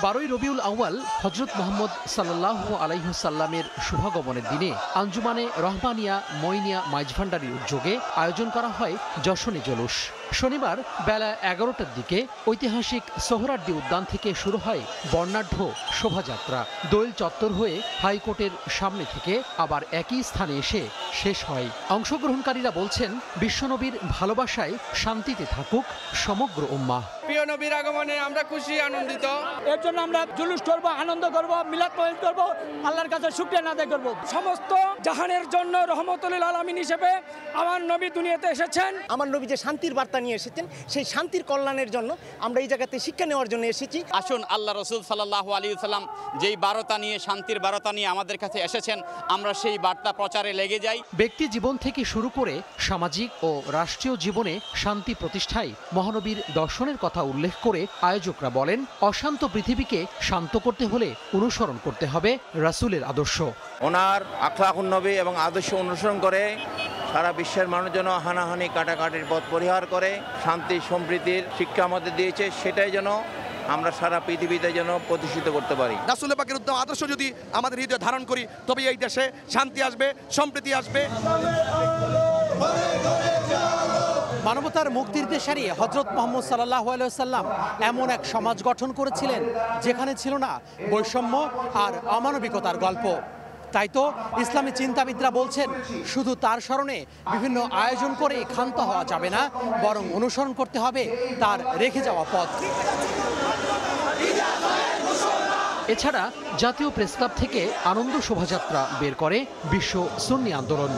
12ই রবিউল আউয়াল হযরত মুহাম্মদ সাল্লাল্লাহু আলাইহি ওয়াসাল্লামের শুভাগমনের দিনে আঞ্জুমানে রহমানিয়া মঈনিয়া মাইজভান্ডারির উদ্যোগে আয়োজন করা হয় জশনে জুলুস। শনিবার বেলা 11টার দিকে ঐতিহাসিক সোহরাওয়ার্দী উদ্যান থেকে শুরু হয় বর্ণাঢ্য শোভাযাত্রা। দোয়েল চত্বর হয়ে হাইকোর্টের সামনে থেকে আবার একই স্থানে এসে শেষ হয়। অংশগ্রহণকারীরা বলছেন, বিশ্বনবীর ভালোবাসায় শান্তিতে থাকুক সমগ্র উম্মাহ। প্রিয় নবীর আগমনে আমরা খুশি, আনন্দিত। এর জন্য আমরা জুলুস করব, আনন্দ করব, মিলাদ মাহফিল করব, আল্লাহর কাছে শুকরিয়া আদায় করব। সমস্ত জাহানের জন্য রহমতুল আলামিন হিসেবে আমার নবী দুনিয়াতে এসেছেন। আমার নবী যে শান্তির বার্তা নিয়ে এসেছেন, সেই শান্তির কল্যাণের জন্য আমরা এই জায়গাতে শিক্ষা নেওয়ার জন্য এসেছি। আসুন, আল্লাহ রসুল সাল্লাল্লাহু আলাইহি ওয়াসাল্লাম যেই বার্তা নিয়ে, শান্তির বার্তা নিয়ে আমাদের কাছে এসেছেন, আমরা সেই বার্তা প্রচারে লেগে যাই। ব্যক্তি জীবন থেকে শুরু করে সামাজিক ও রাষ্ট্রীয় জীবনে শান্তি প্রতিষ্ঠায় মহানবীর দর্শনের কথা উল্লেখ করে আয়োজকরা বলেন, অশান্ত পৃথিবীকে শান্ত করতে হলে অনুসরণ করতে হবে রাসূলের আদর্শ। ওনার আখলাকুন নবী এবং আদর্শ অনুসরণ করে সারা বিশ্বের মানুষ যেন হানাহানি কাটাকাটির পথ পরিহার করে শান্তি সম্প্রীতির শিক্ষা আমাদের দিয়েছে, সেটাই যেন আমরা সারা পৃথিবীতে যেন প্রতিষ্ঠিত করতে পারি। রাসূল পাকের উত্তম আদর্শ যদি আমাদের হৃদয়ে ধারণ করি, তবে এই দেশে শান্তি আসবে, সম্প্রীতি আসবে। মানবতার মুক্তির দেশারি হযরত মুহাম্মদ সাল্লাল্লাহু আলাইহি ওয়াসাল্লাম এমন এক সমাজ গঠন করেছিলেন যেখানে ছিল না বৈষম্য আর অমানবিকতার গল্প। তাই তো ইসলামী চিন্তাবিদরা বলছেন, শুধু তার স্মরণে বিভিন্ন আয়োজন করে ক্ষান্ত হওয়া যাবে না, বরং অনুসরণ করতে হবে তার রেখে যাওয়া পথ। এছাড়া জাতীয় প্রেস ক্লাব থেকে আনন্দ শোভাযাত্রা বের করে বিশ্ব সুন্নি আন্দোলন।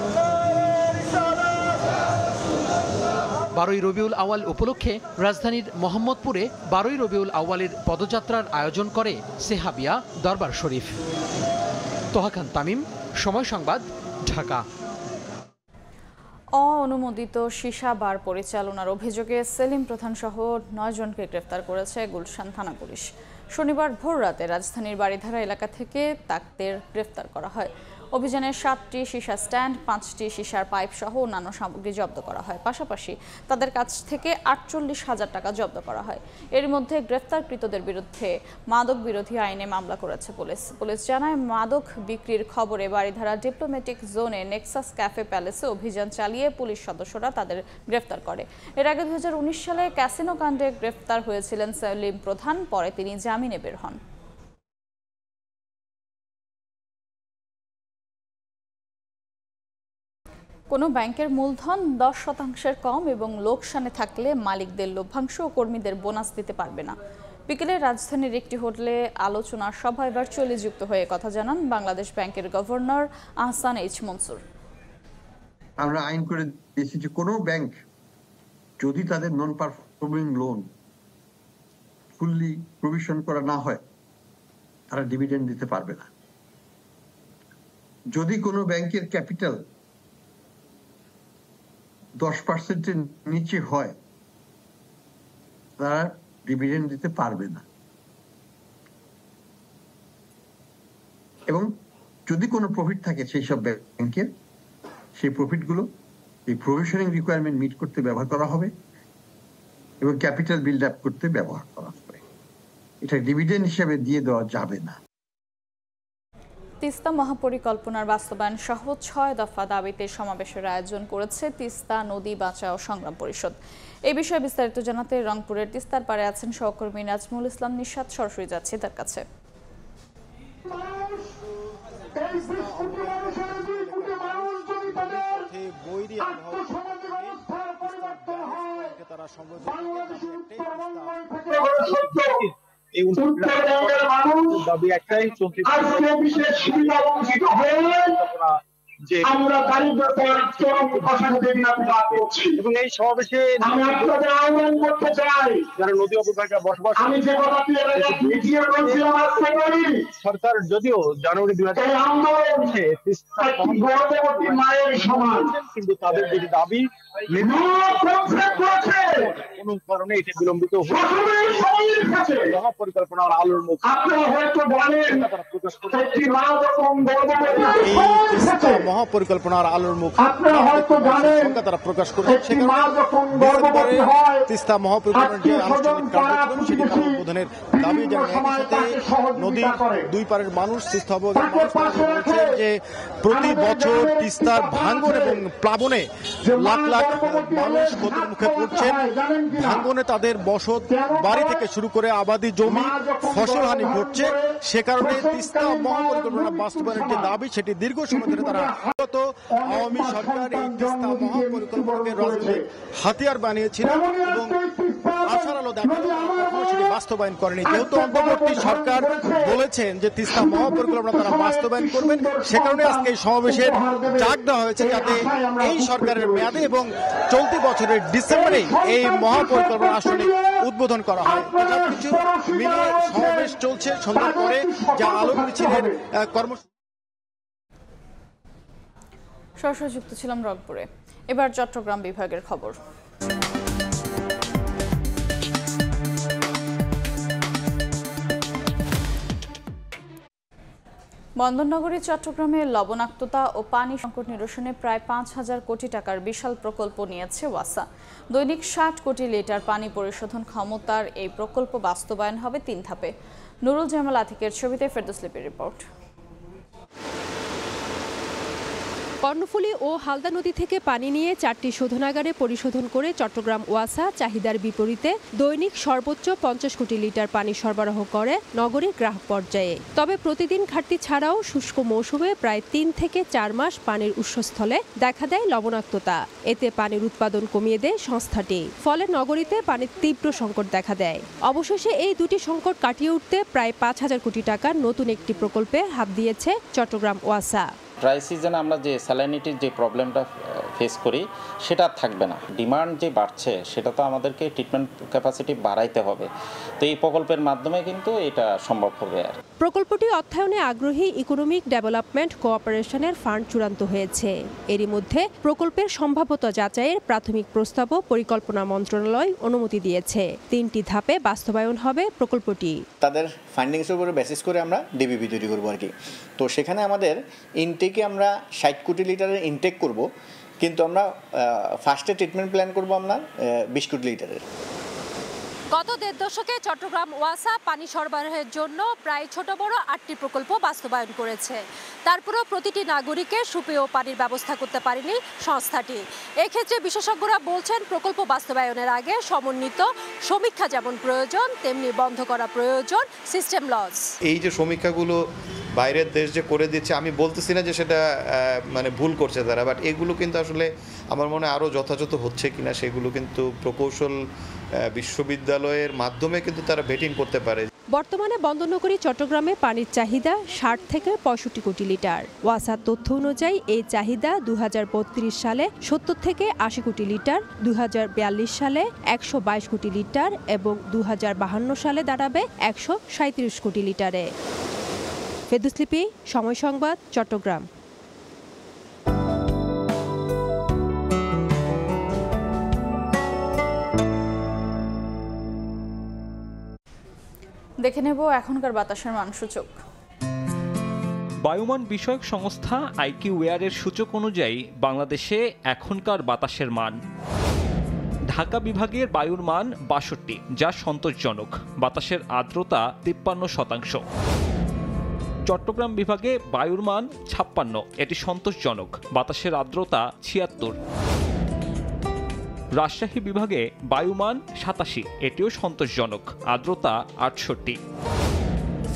12ই রবিউল আউয়াল উপলক্ষে রাজধানীর মোহাম্মদপুরে 12ই রবিউল আউয়ালের পদযাত্রার আয়োজন করে সেহাবিয়া দরবার শরীফ। তোহা খান তামিম, সময় সংবাদ, ঢাকা। অননুমোদিত সীসা বার পরিচালনার অভিযোগে সেলিম প্রধান সহ 9 জনকে গ্রেফতার করেছে গুলশান থানা পুলিশ। শনিবার ভোররাতে রাজধানীর বাড়িধারা এলাকা থেকে তাদের গ্রেফতার করা হয়। অভিযানে 7টি সীসা স্ট্যান্ড, 5টি সীসার পাইপ সহ অন্যান্য সামগ্রী জব্দ করা হয়। পাশাপাশি তাদের কাছ থেকে 48,000 টাকা জব্দ করা হয়। এর মধ্যে গ্রেফতারকৃতদের বিরুদ্ধে মাদক বিরোধী আইনে মামলা করেছে পুলিশ। পুলিশ জানায়, মাদক বিক্রির খবরে বাড়িধারা ডিপ্লোম্যাটিক জোনে নেক্সাস ক্যাফে প্যালেসে অভিযান চালিয়ে পুলিশ সদস্যরা তাদের গ্রেফতার করে। এর আগে 2019 সালে ক্যাসিনো কাণ্ডে গ্রেফতার হয়েছিলেন সেলিম প্রধান, পরে তিনি জামিনে বের হন। কোনো ব্যাংকের মূলধন 10% কম এবং লোকসানে থাকলে মালিকদের লভ্যাংশ ও কর্মীদের বোনাস দিতে পারবে না। বিকেলে রাজধানীর একটি হোটেলে আলোচনার সভায় ভার্চুয়ালি যুক্ত হয়ে কথা জানান বাংলাদেশ ব্যাংকের গভর্নর আহসান এইচ মনসুর। আমরা আইন করে দিয়েছি যে কোনো ব্যাংক যদি তাদের non performing loan fully provision করা না হয়, তারা ডিভিডেন্ড দিতে পারবে না। যদি কোনো ব্যাংকের ক্যাপিটাল 10%-এর নিচে হয়, তারা ডিভিডেন্ড দিতে পারবে না। এবং যদি কোনো প্রফিট থাকে সেই সব ব্যাংকের, সেই প্রফিটগুলো এই প্রভিশনিং রিকোয়ারমেন্ট মিট করতে ব্যবহার করা হবে এবং ক্যাপিটাল বিল্ড আপ করতে ব্যবহার করা হবে। এটা ডিভিডেন্ড হিসেবে দিয়ে দেওয়া যাবে না। তিস্তা মহাপরিকল্পনার বাস্তবায়ন সহ 6 দফা দাবিতে সমাবেশের আয়োজন করেছে তিস্তা নদী বাঁচাও সংগ্রাম পরিষদ। এই বিষয়ে বিস্তারিত জানাতে রংপুরের তিস্তার পাড়ে আছেন সহকর্মী নাজমুল ইসলাম নিশাত। সরাসরি যাচ্ছি তার কাছে। উত্তরবঙ্গের মানুষ দাবি একটাই, আজকে বিশেষ সুবিধা বঞ্চিত হয়ে আমরা দারিদ্রতার চরম অশান্তি বিরাজ করছি। এবং এই সমাবেশে আমি আপনাদের আহ্বান করতে চাই, যারা নদী উপত্যকায় বসবাস, আমি যে কথাটি ভিডিও বলছিলাম আজকে করি, সরকার যদিও জানুয়ারি 2000 আন্দোলন মায়ের সমান, কিন্তু তাদের যে দাবি কোন কারণে এটা বিলম্বিত মহাপরিকল্পনার আলোর মুখ। আপনারা হয়তো জানেন মহাপরিকল্পনার আলোর মুখ তারা প্রকাশ করেছে। তিস্তা মহাপরিকল্পনার যে আনুষ্ঠানিক কার্যক্রম সেটি উদ্বোধনের দাবি জানানো নদীর দুই পারের মানুষ তিস্তা বলছে যে প্রতি বছর তিস্তার ভাঙন এবং প্লাবনে লাখ লাখ মানুষ ক্ষতির মুখে পড়ছেন। ভাঙনে তাদের বসত বাড়ি থেকে শুরু করে আবাদি জমি ফসল হানি ঘটছে। সে কারণে তিস্তা মহাপরিকল্পনা বাস্তবায়নের যে দাবি সেটি দীর্ঘ সময় ধরে তারা আওয়ামী সরকার এই তিস্তা মহাপরিকল্পনাকে রাজনৈতিক হাতিয়ার বানিয়েছিল এবং আশার আলো দেখা সেটি বাস্তবায়ন করেনি। যেহেতু অন্তর্বর্তী সরকার বলেছেন যে তিস্তা মহাপরিকল্পনা তারা বাস্তবায়ন করবেন, সে কারণে আজকে এই সমাবেশের ডাক দেওয়া হয়েছে যাতে এই সরকারের মেয়াদে এবং চলতি বছরের ডিসেম্বরে এই মহাপরিকল্পনা আসলে উদ্বোধন করা হয়। সবকিছু মিলিয়ে সমাবেশ চলছে সন্ধ্যার পরে, যা আলোক মিছিলের কর্মসূচি। সরাসরি যুক্ত ছিলাম রংপুরে। এবার চট্টগ্রাম বিভাগের খবর। বন্দরনগরী চট্টগ্রামে লবণাক্ততা ও পানি সংকট নিরসনে প্রায় 5,000 কোটি টাকার বিশাল প্রকল্প নিয়েছে ওয়াসা। দৈনিক 60 কোটি লিটার পানি পরিশোধন ক্ষমতার এই প্রকল্প বাস্তবায়ন হবে 3 ধাপে। নুরুল জামাল আতিকের ছবিতে ফেরদৌস লিপির রিপোর্ট। কর্ণফুলী ও হালদা নদী থেকে পানি নিয়ে 4টি শোধনাগারে পরিশোধন করে চট্টগ্রাম ওয়াসা চাহিদার বিপরীতে দৈনিক সর্বোচ্চ 50 কোটি লিটার পানি সরবরাহ করে নগরীর গ্রাহক পর্যায়ে। তবে প্রতিদিন ঘাটতি ছাড়াও শুষ্ক মৌসুমে প্রায় 3 থেকে 4 মাস পানির উৎসস্থলে দেখা দেয় লবণাক্ততা। এতে পানির উৎপাদন কমিয়ে দেয় সংস্থাটি, ফলে নগরীতে পানির তীব্র সংকট দেখা দেয়। অবশেষে এই দুটি সংকট কাটিয়ে উঠতে প্রায় 5,000 কোটি টাকার নতুন একটি প্রকল্পে হাত দিয়েছে চট্টগ্রাম ওয়াসা। ড্রাই সিজনে আমরা যে স্যালাইনিটির যে প্রবলেমটা ফেস করি সেটা থাকবে না। ডিমান্ড যে বাড়ছে সেটা তো আমাদেরকে ট্রিটমেন্ট ক্যাপাসিটি বাড়াইতে হবে, তো এই প্রকল্পের মাধ্যমে কিন্তু এটা সম্ভব হবে। আর প্রকল্পটি অর্থায়নে আগ্রহী ইকোনমিক ডেভেলপমেন্ট কোঅপারেশনের ফান্ড চূড়ান্ত হয়েছে। এরই মধ্যে প্রকল্পের সম্ভাব্যতা যাচাইয়ের প্রাথমিক প্রস্তাবও পরিকল্পনা মন্ত্রণালয় অনুমতি দিয়েছে। 3টি ধাপে বাস্তবায়ন হবে প্রকল্পটি। তাদের ফান্ডিংসের উপরে বেসিস করে আমরা ডিবিপি তৈরি করবো আর কি। তো সেখানে আমাদের ইনটেকে আমরা 60 কোটি লিটারের ইনটেক করব, কিন্তু আমরা ফার্স্টে ট্রিটমেন্ট প্ল্যান করব আমরা 20 কোটি লিটারের। গত 1.5 দশকে চট্টগ্রাম ওয়াসা পানি সরবরাহের জন্য প্রায় ছোট বড় 8টি প্রকল্প বাস্তবায়ন করেছে। তারপরেও প্রতিটি নাগরিকের সুপেয় পানির ব্যবস্থা করতে পারেনি সংস্থাটি। এক্ষেত্রে বিশেষজ্ঞরা বলছেন প্রকল্প বাস্তবায়নের আগে সমন্বিত সমীক্ষা যেমন প্রয়োজন, তেমনি বন্ধ করা প্রয়োজন সিস্টেম লস। এই যে সমীক্ষাগুলো বাইরের দেশ যে করে দিচ্ছে, আমি বলতেছি না যে সেটা মানে ভুল করছে তারা, বাট এগুলো কিন্তু আসলে আমার মনে হয় আরও যথাযথ হচ্ছে কিনা সেগুলো কিন্তু প্রকৌশল বিশ্ববিদ্যালয়ের মাধ্যমে কিন্তু তারা ভেটিং করতে পারে। বর্তমানে বন্দরনগরী চট্টগ্রামে পানির চাহিদা 60 থেকে 65 কোটি লিটার। ওয়াসার তথ্য অনুযায়ী এই চাহিদা 2032 সালে 70 থেকে 80 কোটি লিটার, 2042 সালে 122 কোটি লিটার এবং 2052 সালে দাঁড়াবে 137 কোটি লিটারে। ফেরদৌস লিপি, সময় সংবাদ, চট্টগ্রাম। দেখে নেব এখনকার বাতাসের মানসূচক। বায়ুমান বিষয়ক সংস্থা আইকিউএয়ারের সূচক অনুযায়ী বাংলাদেশে এখনকার বাতাসের মান: ঢাকা বিভাগের বায়ুর মান ৬২, যা সন্তোষজনক, বাতাসের আর্দ্রতা ৫৩%। চট্টগ্রাম বিভাগে বায়ুর মান ৫৬, এটি সন্তোষজনক, বাতাসের আর্দ্রতা ৭৬। রাজশাহী বিভাগে বায়ুমান ৮৭, এটিও সন্তোষজনক, আর্দ্রতা ৬৮।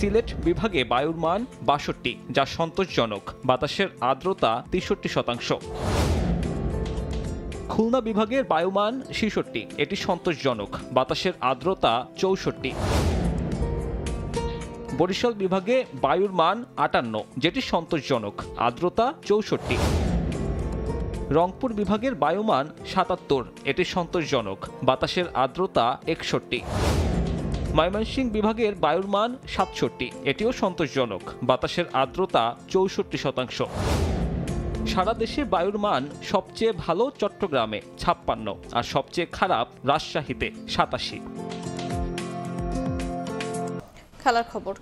সিলেট বিভাগে বায়ুর মান ৬২, যা সন্তোষজনক, বাতাসের আর্দ্রতা ৬৩%। খুলনা বিভাগের বায়ুমান ৬৬, এটি সন্তোষজনক, বাতাসের আর্দ্রতা ৬৪। বরিশাল বিভাগে বায়ুর মান ৫৮, যেটি সন্তোষজনক, আর্দ্রতা ৬৪। রংপুর বিভাগের বায়ুমান ৭৭, এটি সন্তোষজনক, বাতাসের আর্দ্রতা ৬১। ময়মনসিংহ বিভাগের বায়ুর মান ৬৭, এটিও সন্তোষজনক, বাতাসের আর্দ্রতা ৬৪%। সারা দেশে বায়ুর মান সবচেয়ে ভালো চট্টগ্রামে ৫৬ আর সবচেয়ে খারাপ রাজশাহীতে ৮৭। খেলার খবর।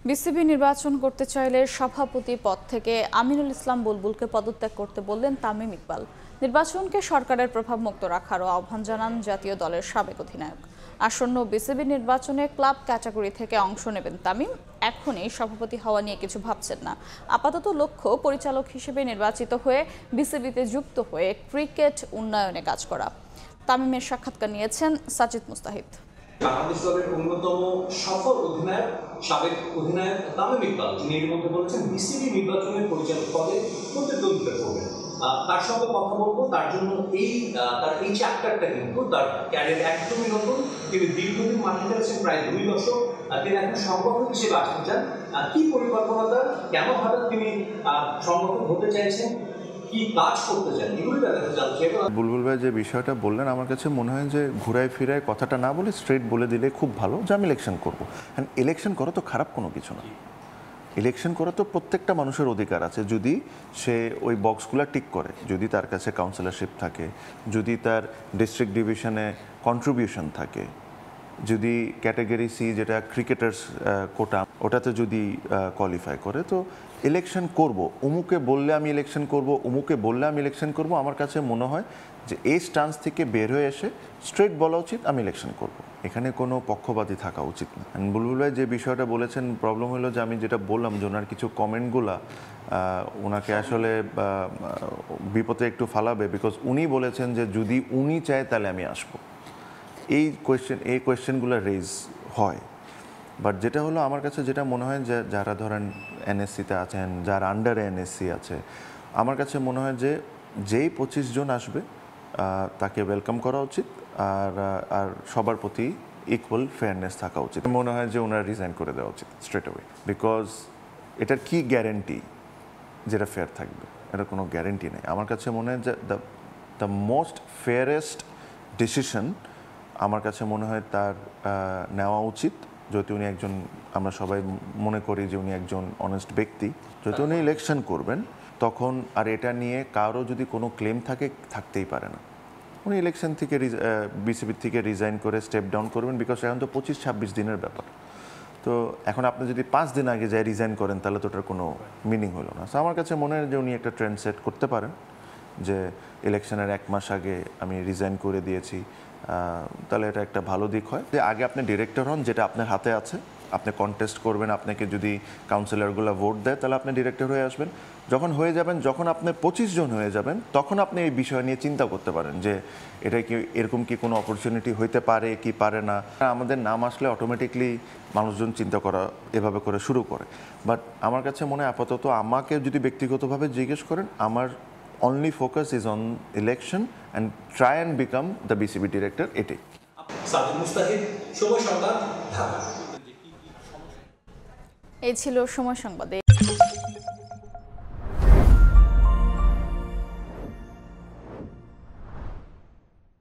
বিসিবি নির্বাচন করতে চাইলে সভাপতি পদ থেকে আমিনুল ইসলাম বুলবুলকে পদত্যাগ করতে বললেন তামিম ইকবাল। নির্বাচনকে সরকারের প্রভাবমুক্ত রাখারও আহ্বান জানান জাতীয় দলের সাবেক অধিনায়ক। আসন্ন বিসিবি নির্বাচনে ক্লাব ক্যাটাগরি থেকে অংশ নেবেন তামিম। এখনই সভাপতি হওয়া নিয়ে কিছু ভাবছেন না। আপাতত লক্ষ্য পরিচালক হিসেবে নির্বাচিত হয়ে বিসিবিতে যুক্ত হয়ে ক্রিকেট উন্নয়নে কাজ করা। তামিমের সাক্ষাৎকার নিয়েছেন সাজিদ মুস্তাহিদ। বাংলাদেশ দলের অন্যতম সফল অধিনায়ক সাবেক অধিনায়ক তামিম ইকবাল, যিনি এর মধ্যে বলেছেন বিসিবি নির্বাচনের পরিচালক পদে প্রতিদ্বন্দ্বিতা করবেন। তার সঙ্গে কথা বলবো। তার জন্য তার এই চ্যাপ্টারটা কিন্তু তার ক্যারিয়ার একদমই নতুন। তিনি দীর্ঘদিন মাঠে খেলেছেন, প্রায় 2 দশক। তিনি এখন সংগঠক হিসেবে আসতে চান। কি পরিকল্পনা তার, কেন হঠাৎ তিনি সংগঠক হতে চাইছেন, কি কাজ করতে চান, এগুলো তার কাছে জানতে চাই। বুলবুল ভাই যে বিষয়টা বললেন, আমার কাছে মনে হয় যে ঘুরায় ফিরায় কথাটা না বলে স্ট্রেট বলে দিলে খুব ভালো যে আমি ইলেকশন করবো। ইলেকশন করা তো খারাপ কোনো কিছু না। ইলেকশন করা তো প্রত্যেকটা মানুষের অধিকার আছে, যদি সে ওই বক্সগুলো টিক করে, যদি তার কাছে কাউন্সিলরশিপ থাকে, যদি তার ডিস্ট্রিক্ট ডিভিশনে কন্ট্রিবিউশন থাকে, যদি ক্যাটাগরি সি যেটা ক্রিকেটার্স কোটা ওটাতে যদি কোয়ালিফাই করে, তো ইলেকশন করব। অমুকে বললে আমি ইলেকশন করব, অমুকে বললে আমি ইলেকশন করব। আমার কাছে মনে হয় যে এই স্টান্স থেকে বের হয়ে এসে স্ট্রেট বলা উচিত আমি ইলেকশন করব। এখানে কোনো পক্ষপাতী থাকা উচিত না। বুলবুল ভাই যে বিষয়টা বলেছেন, প্রবলেম হলো যে আমি যেটা বললাম যে ওনার কিছু কমেন্টগুলা ওনাকে আসলে বিপদে একটু ফালাবে, বিকজ উনি বলেছেন যে যদি উনি চায় তাহলে আমি আসবো। এই কোয়েশ্চেনগুলো রেজ হয়। বাট যেটা হলো আমার কাছে যেটা মনে হয় যে যারা ধরেন এনএসসিতে আছেন, যারা আন্ডারে এনএসসি আছে, আমার কাছে মনে হয় যে যেই 25 জন আসবে তাকে ওয়েলকাম করা উচিত, আর সবার প্রতি ইকুয়াল ফেয়ারনেস থাকা উচিত। মনে হয় যে ওনারা রিজাইন করে দেওয়া উচিত স্ট্রেট অ্যাওয়ে, বিকজ এটার কি গ্যারেন্টি যেটা ফেয়ার থাকবে? এটা কোনো গ্যারেন্টি নেই। আমার কাছে মনে হয় যে দ্য মোস্ট ফেয়ারেস্ট ডিসিশন আমার কাছে মনে হয় তার নেওয়া উচিত, যদি উনি একজন, আমরা সবাই মনে করি যে উনি একজন অনেস্ট ব্যক্তি। যদি উনি ইলেকশন করবেন তখন আর এটা নিয়ে কারো যদি কোনো ক্লেম থাকতেই পারে না। উনি ইলেকশন থেকে বিসিবি থেকে রিজাইন করে স্টেপ ডাউন করবেন, বিকজ এখন তো 25-26 দিনের ব্যাপার। তো এখন আপনি যদি 5 দিন আগে যাই রিজাইন করেন তাহলে তো ওটার কোনো মিনিং হলো না। সো আমার কাছে মনে হয় যে উনি একটা ট্রেন্ড সেট করতে পারেন যে ইলেকশনের 1 মাস আগে আমি রিজাইন করে দিয়েছি, তাহলে এটা একটা ভালো দিক হয়। যে আগে আপনি ডিরেক্টর হন, যেটা আপনার হাতে আছে, আপনি কন্টেস্ট করবেন, আপনাকে যদি কাউন্সিলরগুলো ভোট দেয় তাহলে আপনি ডিরেক্টর হয়ে আসবেন। যখন হয়ে যাবেন, যখন আপনি 25 জন হয়ে যাবেন, তখন আপনি এই বিষয় নিয়ে চিন্তা করতে পারেন যে এটা কি এরকম কি কোনো অপরচুনিটি হইতে পারে কি পারে না। আমাদের নাম আসলে অটোমেটিকলি মানুষজন চিন্তা করা এভাবে করে শুরু করে। বাট আমার কাছে মনে হয় আপাতত আমাকে যদি ব্যক্তিগতভাবে জিজ্ঞেস করেন, আমার only focus is on election and try and become the BCB director. এটাই। সাজিদ মুস্তাহিদ, সময় সংবাদ, ঢাকা। এই ছিল সময় সংবাদে।